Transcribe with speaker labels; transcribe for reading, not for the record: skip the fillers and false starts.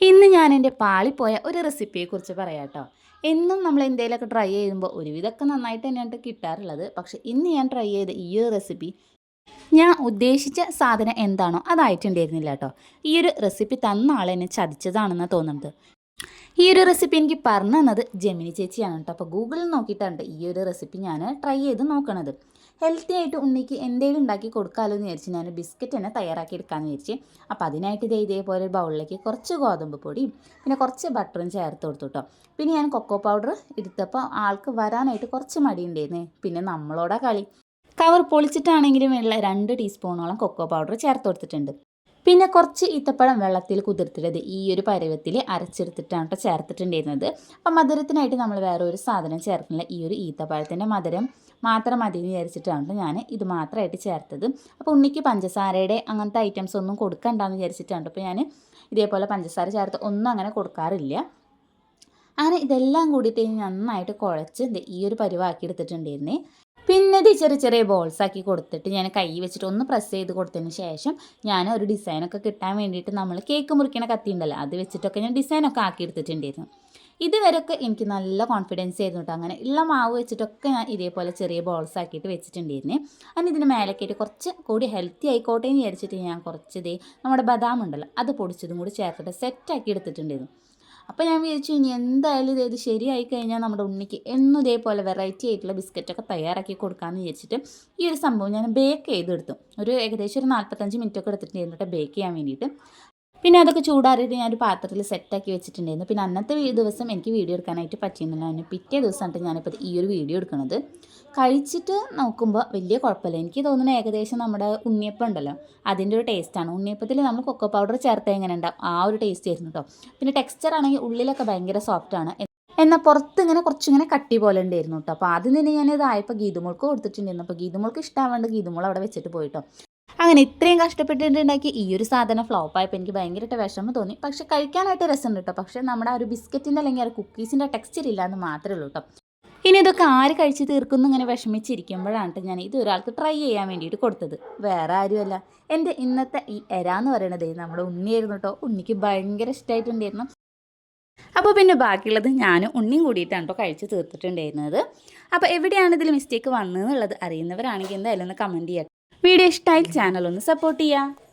Speaker 1: ഇന്ന് ഞാൻ എൻ്റെ പാളിപ്പോയ ഒരു റെസിപ്പിയെക്കുറിച്ച് പറയാം കേട്ടോ. എന്നും നമ്മൾ എന്തെങ്കിലുമൊക്കെ ട്രൈ ചെയ്യുമ്പോൾ ഒരുവിധമൊക്കെ നന്നായിട്ട് തന്നെയാണ് കിട്ടാറുള്ളത്. പക്ഷേ ഇന്ന് ഞാൻ ട്രൈ ചെയ്ത ഈ ഒരു റെസിപ്പി ഞാൻ ഉദ്ദേശിച്ച സാധനം എന്താണോ അതായിട്ടുണ്ടായിരുന്നില്ല കേട്ടോ. ഈ ഒരു റെസിപ്പി തന്ന ആൾ എന്നെ ചതിച്ചതാണെന്ന് തോന്നുന്നത്. ഈ ഒരു റെസിപ്പി എനിക്ക് പറഞ്ഞു തന്നത് ജെമിനി ചേച്ചിയാണ് കേട്ടോ. അപ്പോൾ ഗൂഗിളിൽ നോക്കിയിട്ടാണ് ഈ ഒരു റെസിപ്പി ഞാൻ ട്രൈ ചെയ്ത് നോക്കണത്. ഹെൽത്തി ആയിട്ട് ഉണ്ണിക്ക് എന്തെങ്കിലും ഉണ്ടാക്കി കൊടുക്കാമല്ലോ എന്ന് വിചാരിച്ച് ഞാൻ ബിസ്ക്കറ്റ് തന്നെ തയ്യാറാക്കി എടുക്കാമെന്ന് വിചാരിച്ച്. അപ്പോൾ അതിനായിട്ട് ഇതേപോലെ ഒരു ബൗളിലേക്ക് കുറച്ച് ഗോതമ്പ് പൊടിയും പിന്നെ കുറച്ച് ബട്ടറും ചേർത്ത് കൊടുത്തു കേട്ടോ. പിന്നെ ഞാൻ കൊക്കോ പൗഡർ എടുത്തപ്പോൾ ആൾക്ക് വരാനായിട്ട് കുറച്ച് മടിയുണ്ടായിരുന്നേ. പിന്നെ നമ്മളോടാ കളി. കവർ പൊളിച്ചിട്ടാണെങ്കിലും ഉള്ള 2 ടീസ്പൂണോളം കൊക്കോ പൗഡർ ചേർത്ത് കൊടുത്തിട്ടുണ്ട്. പിന്നെ കുറച്ച് ഈത്തപ്പഴം വെള്ളത്തിൽ കുതിർത്തിട്ടത് ഈ ഒരു പരുവത്തിൽ അരച്ചെടുത്തിട്ടാണ് കേട്ടോ ചേർത്തിട്ടുണ്ടായിരുന്നത്. അപ്പം മധുരത്തിനായിട്ട് നമ്മൾ വേറെ ഒരു സാധനം ചേർക്കുന്നില്ല. ഈ ഒരു ഈത്തപ്പഴത്തിൻ്റെ മധുരം മാത്രം മതി എന്ന് വിചാരിച്ചിട്ടാണ് ഞാൻ ഇത് മാത്രമായിട്ട് ചേർത്തത്. അപ്പോൾ ഉണ്ണിക്ക് പഞ്ചസാരയുടെ അങ്ങനത്തെ ഐറ്റംസ് ഒന്നും കൊടുക്കണ്ടെന്ന് വിചാരിച്ചിട്ടാണ്. അപ്പോൾ ഞാൻ ഇതേപോലെ പഞ്ചസാര ചേർത്ത് ഒന്നും അങ്ങനെ കൊടുക്കാറില്ല. അങ്ങനെ ഇതെല്ലാം കൂടിയിട്ട് നന്നായിട്ട് കുഴച്ച് ഈ ഒരു പരുവാക്കി എടുത്തിട്ടുണ്ടായിരുന്നേ. പിന്നെ ഇത് ചെറിയ ചെറിയ ബോൾസ് ആക്കി കൊടുത്തിട്ട് ഞാൻ കൈ വെച്ചിട്ട് ഒന്ന് പ്രസ് ചെയ്ത് കൊടുത്തതിന് ശേഷം ഞാൻ ഒരു ഡിസൈനൊക്കെ കിട്ടാൻ വേണ്ടിയിട്ട് നമ്മൾ കേക്ക് മുറിക്കണ കത്തി ഉണ്ടല്ലോ അത് വെച്ചിട്ടൊക്കെ ഞാൻ ഡിസൈനൊക്കെ ആക്കി എടുത്തിട്ടുണ്ടായിരുന്നു. ഇതുവരെയൊക്കെ എനിക്ക് നല്ല കോൺഫിഡൻസ് ആയിരുന്നു കേട്ടോ. അങ്ങനെ ഉള്ള മാവ് വെച്ചിട്ടൊക്കെ ഞാൻ ഇതേപോലെ ചെറിയ ബോൾസ് ആക്കിയിട്ട് വെച്ചിട്ടുണ്ടായിരുന്നേ. അങ്ങനെ ഇതിന് മേലേക്കായിട്ട് കുറച്ച് കൂടി ഹെൽത്തി ആയിക്കോട്ടെ എന്ന് വിചാരിച്ചിട്ട് ഞാൻ കുറച്ച് നമ്മുടെ ബദാം ഉണ്ടല്ലോ അത് പൊടിച്ചതും കൂടി ചേർത്തിട്ട് സെറ്റാക്കി എടുത്തിട്ടുണ്ടായിരുന്നു. അപ്പോൾ ഞാൻ വിചാരിച്ചു ഇനി എന്തായാലും ഇത് ശരിയായി കഴിഞ്ഞാൽ നമ്മുടെ ഉണ്ണിക്ക് എന്നും ഇതേപോലെ വെറൈറ്റി ആയിട്ടുള്ള ബിസ്ക്കറ്റൊക്കെ തയ്യാറാക്കി കൊടുക്കാമെന്ന് വിചാരിച്ചിട്ട് ഈ ഒരു സംഭവം ഞാൻ ബേക്ക് ചെയ്തെടുത്തു. ഏകദേശം ഒരു 45 മിനിറ്റൊക്കെ എടുത്തിട്ടുണ്ടായിരുന്നു ബേക്ക് ചെയ്യാൻ വേണ്ടിയിട്ട്. പിന്നെ അതൊക്കെ ചൂടാറിയിട്ട് ഞാനൊരു പാത്രത്തിൽ സെറ്റാക്കി വെച്ചിട്ടുണ്ടായിരുന്നു. പിന്നെ അന്നത്തെ ദിവസം എനിക്ക് വീഡിയോ എടുക്കാനായിട്ട് പറ്റിയിരുന്നില്ല. അതിന് പിറ്റേ ദിവസമായിട്ട് ഞാനിപ്പോൾ ഈ ഒരു വീഡിയോ എടുക്കുന്നത്. കഴിച്ചിട്ട് നോക്കുമ്പോൾ വലിയ കുഴപ്പമില്ല. എനിക്ക് തോന്നുന്നത് ഏകദേശം നമ്മുടെ ഉണ്ണിയപ്പം ഉണ്ടല്ലോ അതിൻ്റെ ഒരു ടേസ്റ്റാണ്. ഉണ്ണിയപ്പത്തിൽ നമ്മൾ കൊക്കോ പൗഡർ ചേർത്താൽ എങ്ങനെ ഉണ്ടാവും ആ ഒരു ടേസ്റ്റ് ആയിരുന്നു കേട്ടോ. പിന്നെ ടെക്സ്ചർ ആണെങ്കിൽ ഉള്ളിലൊക്കെ ഭയങ്കര സോഫ്റ്റാണ്, എന്നാൽ പുറത്ത് ഇങ്ങനെ കുറച്ചിങ്ങനെ കട്ടി പോലെ ഉണ്ടായിരുന്നു കേട്ടോ. അപ്പോൾ ആദ്യം തന്നെ ഞാൻ ഇതായപ്പോൾ ഗീതുമോൾക്ക് കൊടുത്തിട്ടുണ്ടായിരുന്നു. അപ്പോൾ ഗീതുമോൾക്ക് ഇഷ്ടമാവേണ്ട ഗീതുമോൾ അവിടെ വെച്ചിട്ട് പോയിട്ടോ. അങ്ങനെ ഇത്രയും കഷ്ടപ്പെട്ടിട്ടുണ്ടാക്കി ഈ ഒരു സാധനം ഫ്ലോപ്പായപ്പോൾ എനിക്ക് ഭയങ്കരമായിട്ട് വിഷമം തോന്നി. പക്ഷെ കഴിക്കാനായിട്ട് രസമുണ്ട് കേട്ടോ. പക്ഷേ നമ്മുടെ ആ ഒരു ബിസ്ക്കറ്റിൻ്റെ അല്ലെങ്കിൽ ആ കുക്കീസിൻ്റെ ടെക്സ്ചർ ഇല്ല എന്ന് മാത്രമേ ഉള്ളൂ കേട്ടോ. ഇനി ഇതൊക്കെ ആര് കഴിച്ച് തീർക്കുന്നു ഇങ്ങനെ വിഷമിച്ചിരിക്കുമ്പോഴാണ് ഞാൻ ഇത് ഒരാൾക്ക് ട്രൈ ചെയ്യാൻ വേണ്ടിയിട്ട് കൊടുത്തത്. വേറെ ആരുമല്ല, എൻ്റെ ഇന്നത്തെ ഈ എന്ന് പറയണത് നമ്മുടെ ഉണ്ണിയായിരുന്നു കേട്ടോ. ഉണ്ണിക്ക് ഭയങ്കര ഇഷ്ടമായിട്ടുണ്ടായിരുന്നു. അപ്പോൾ പിന്നെ ബാക്കിയുള്ളത് ഞാനും ഉണ്ണിയും കൂടിയിട്ടാണ് കേട്ടോ കഴിച്ച് തീർത്തിട്ടുണ്ടായിരുന്നത്. അപ്പോൾ എവിടെയാണ് ഇതിൽ മിസ്റ്റേക്ക് വന്നതെന്നുള്ളത് അറിയുന്നവരാണെങ്കിൽ എന്തായാലും ഒന്ന് കമൻറ്റ് ചെയ്യാം. വീഡിയോ ഇഷ്ടമായി ചാനൽ ഒന്ന് സപ്പോർട്ട് ചെയ്യുക.